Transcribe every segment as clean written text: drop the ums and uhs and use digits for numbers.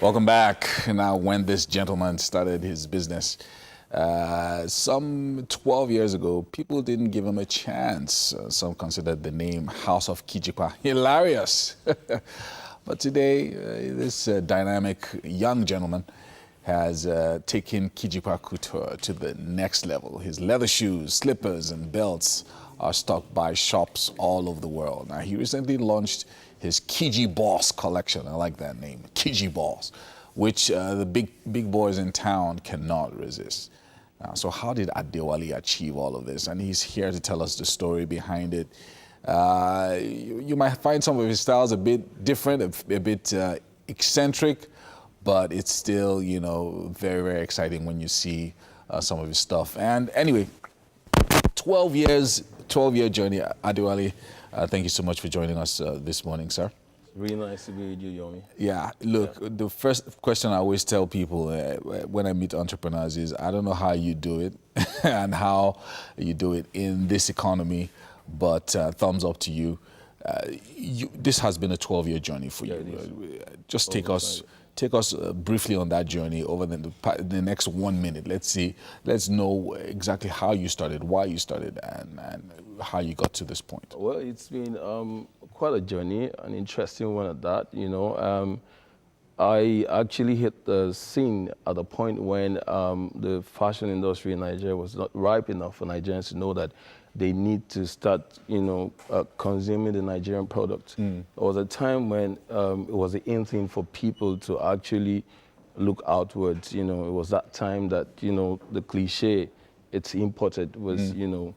Welcome back. Now, when this gentleman started his business some 12 years ago, people didn't give him a chance. Some considered the name House of Kiji hilarious. But today, this dynamic young gentleman has taken Kiji couture to the next level. His leather shoes, slippers, and belts are stocked by shops all over the world. Now, he recently launched his Kiji Boss collection. I like that name, Kiji Boss, which the big boys in town cannot resist. So how did Adewale achieve all of this? And he's here to tell us the story behind it. You might find some of his styles a bit different, a bit eccentric, but it's still, you know, very, very exciting when you see some of his stuff. And anyway, 12-year journey, Adewale. Thank you so much for joining us this morning, sir. Really nice to be with you, Yomi. Yeah, look, the first question I always tell people when I meet entrepreneurs is, I don't know how you do it and how you do it in this economy, but thumbs up to you. This has been a 12-year journey for you. Just take us briefly on that journey over the next 1 minute. Let's know exactly how you started, why you started, and how you got to this point. Well, it's been quite a journey, an interesting one at that. You know, I actually hit the scene at a point when the fashion industry in Nigeria was not ripe enough for Nigerians to know that they need to start, you know, consuming the Nigerian product. There was a time when it was the in thing for people to actually look outwards. You know, it was that time that, you know, the cliche, it's imported, was, you know,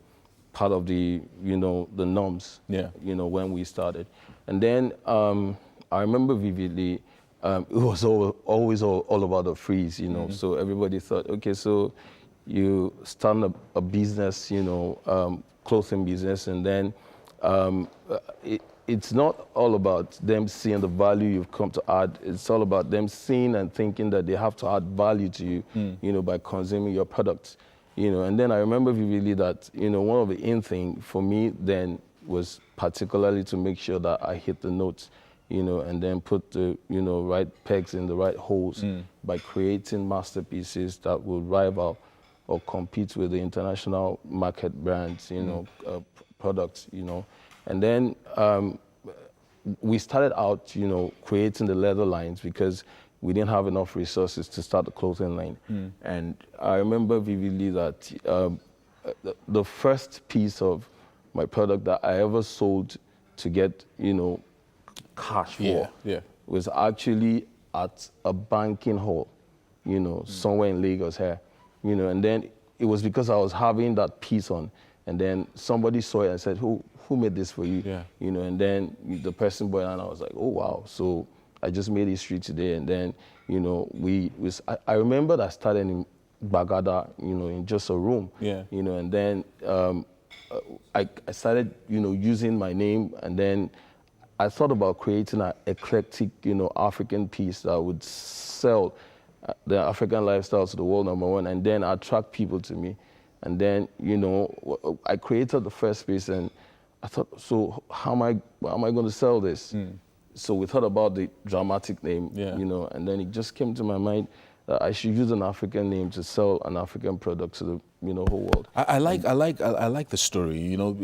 part of the, you know, the norms, you know, when we started. And then I remember vividly, it was always all about the freeze, you know. So everybody thought, okay, so you start a business, you know, clothing business, and then it's not all about them seeing the value you've come to add. It's all about them seeing and thinking that they have to add value to you, you know, by consuming your products, you know. And then I remember vividly that, you know, one of the in thing for me then was particularly to make sure that I hit the notes, you know, and then put the, you know, right pegs in the right holes by creating masterpieces that will rival or compete with the international market brands, you know, products, you know. And then we started out, you know, creating the leather lines because we didn't have enough resources to start the clothing line. And I remember vividly that the first piece of my product that I ever sold to get, you know, cash for was actually at a banking hall, you know, somewhere in Lagos here. You know, and then it was because I was having that piece on, and then somebody saw it and said, who made this for you? You know, and then the person bought it, and I was like, oh, wow. So I just made history today. And then, you know, I remember that I started in Bagada, you know, in just a room, you know, and then I started, you know, using my name, and then I thought about creating an eclectic, you know, African piece that would sell the African lifestyle to the world, #1, and then attract people to me. And then, you know, I created the first piece, and I thought, so how am I going to sell this? So we thought about the dramatic name, you know, and then it just came to my mind that I should use an African name to sell an African product to the, you know, whole world. I like the story. You know,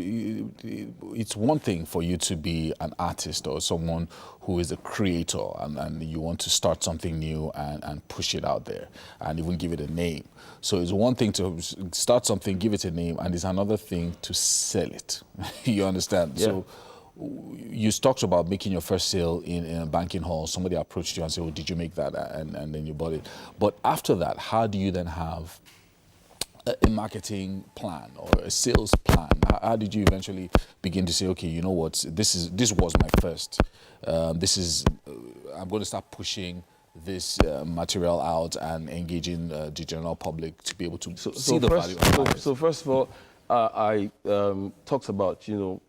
it's one thing for you to be an artist or someone who is a creator, and you want to start something new and push it out there and even give it a name. So it's one thing to start something, give it a name, and it's another thing to sell it. You understand? So you talked about making your first sale in a banking hall. Somebody approached you and said, "Oh, did you make that?" And then you bought it. But after that, how do you then have a marketing plan or a sales plan? How did you eventually begin to say, okay, you know what, this was my first. I'm going to start pushing this material out and engaging the general public to be able to see the value of it. So first of all, I talked about, you know,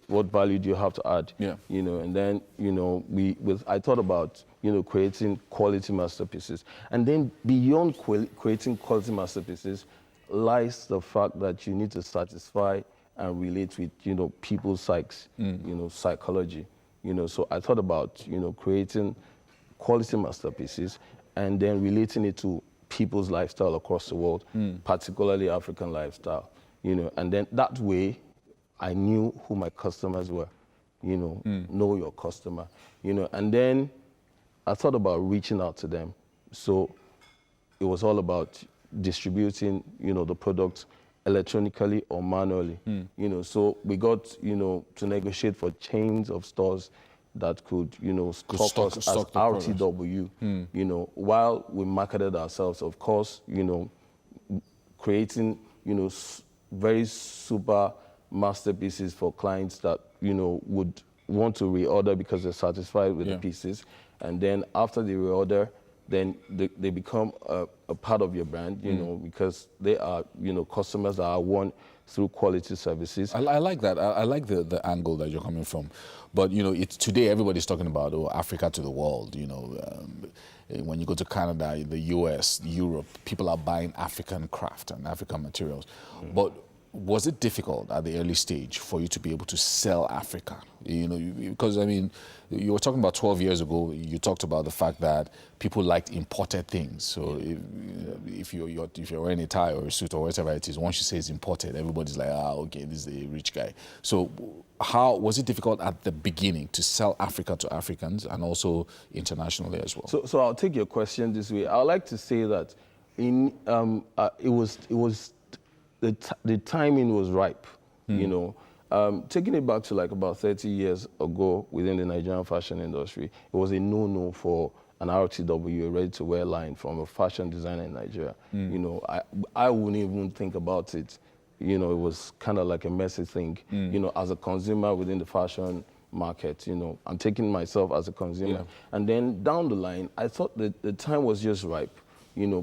what value do you have to add, you know, and then, you know, I thought about, you know, creating quality masterpieces. And then beyond creating quality masterpieces lies the fact that you need to satisfy and relate with, you know, people's psyches, you know, psychology, you know. So I thought about, you know, creating quality masterpieces, and then relating it to people's lifestyle across the world, particularly African lifestyle, and then that way I knew who my customers were, know your customer, and then I thought about reaching out to them. So it was all about distributing, the products electronically or manually, so we got, to negotiate for chains of stores that could, stock us as RTW, while we marketed ourselves, of course, creating, very super masterpieces for clients that, would want to reorder because they're satisfied with the pieces. And then after they reorder, then they become a part of your brand, because they are, customers that are won through quality services. I like that. I like the angle that you're coming from. But, it's today everybody's talking about Africa to the world, when you go to Canada, the US, Europe, people are buying African craft and African materials. But was it difficult at the early stage for you to be able to sell Africa? Because, I mean, you were talking about 12 years ago, you talked about the fact that people liked imported things. So if you're wearing a tie or a suit or whatever it is, once you say it's imported, everybody's like, okay, this is a rich guy. So how was it difficult at the beginning to sell Africa to Africans and also internationally as well? So I'll take your question this way. I would like to say that the timing was ripe, taking it back to like about 30 years ago within the Nigerian fashion industry, it was a no-no for an RTW, a ready-to-wear line from a fashion designer in Nigeria. I wouldn't even think about it. It was kind of like a messy thing. As a consumer within the fashion market, I'm taking myself as a consumer. And then down the line, I thought that the time was just ripe.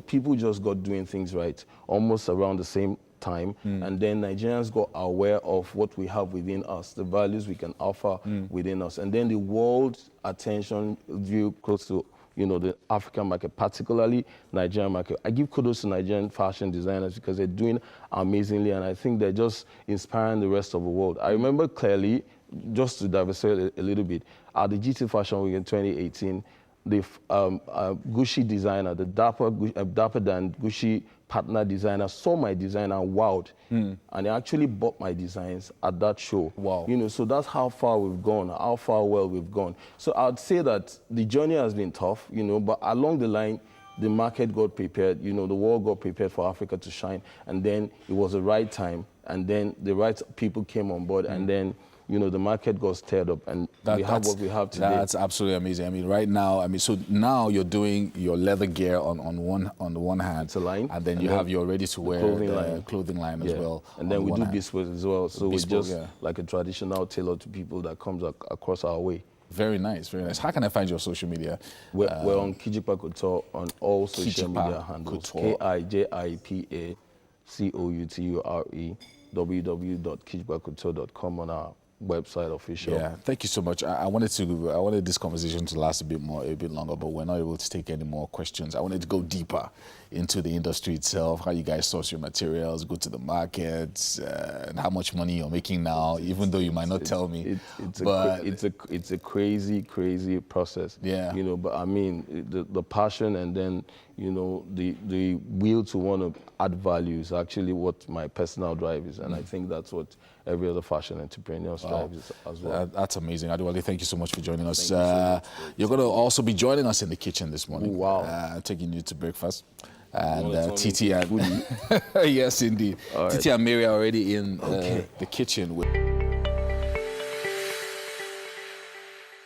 People just got doing things right, almost around the same time, and then Nigerians got aware of what we have within us, the values we can offer within us, and then the world's attention drew close to the African market, particularly Nigerian market. I give kudos to Nigerian fashion designers because they're doing amazingly, and I think they're just inspiring the rest of the world. I remember clearly, just to diversify a little bit, at the GT Fashion Week in 2018, the Gucci designer, the Dapper Dan Gucci partner designer, saw my design and wowed, and they actually bought my designs at that show. Wow. So that's how far we've gone, how far well we've gone. So I'd say that the journey has been tough, but along the line, the market got prepared, the world got prepared for Africa to shine, and then it was the right time, and then the right people came on board, and then the market got stirred up, and we have what we have today. That's absolutely amazing. I mean, right now, so now you're doing your leather gear on the one hand. It's a line. And then you have your ready-to-wear clothing line as well. And then we do bespoke as well. So we're just like a traditional tailor to people that comes across our way. Very nice, very nice. How can I find your social media? We're on Kiji Couture on all social media handles. KIJIPACOUTURE, www.kijipacouture.com on our website official. Yeah, thank you so much. I wanted this conversation to last a bit longer, but we're not able to take any more questions. I wanted to go deeper into the industry itself, how you guys source your materials, go to the markets, and how much money you're making now, even though you might not tell me. It's a crazy process. Yeah. But I mean, the passion and then, the will to want to add value is actually what my personal drive is. And I think that's what every other fashion entrepreneur strives as well. That's amazing. Adewale, thank you so much for joining us. You're going to also be joining us in the kitchen this morning. Ooh, wow. Taking you to breakfast. And Titi and... yes, indeed. Right. Titi and Mary are already in the kitchen with...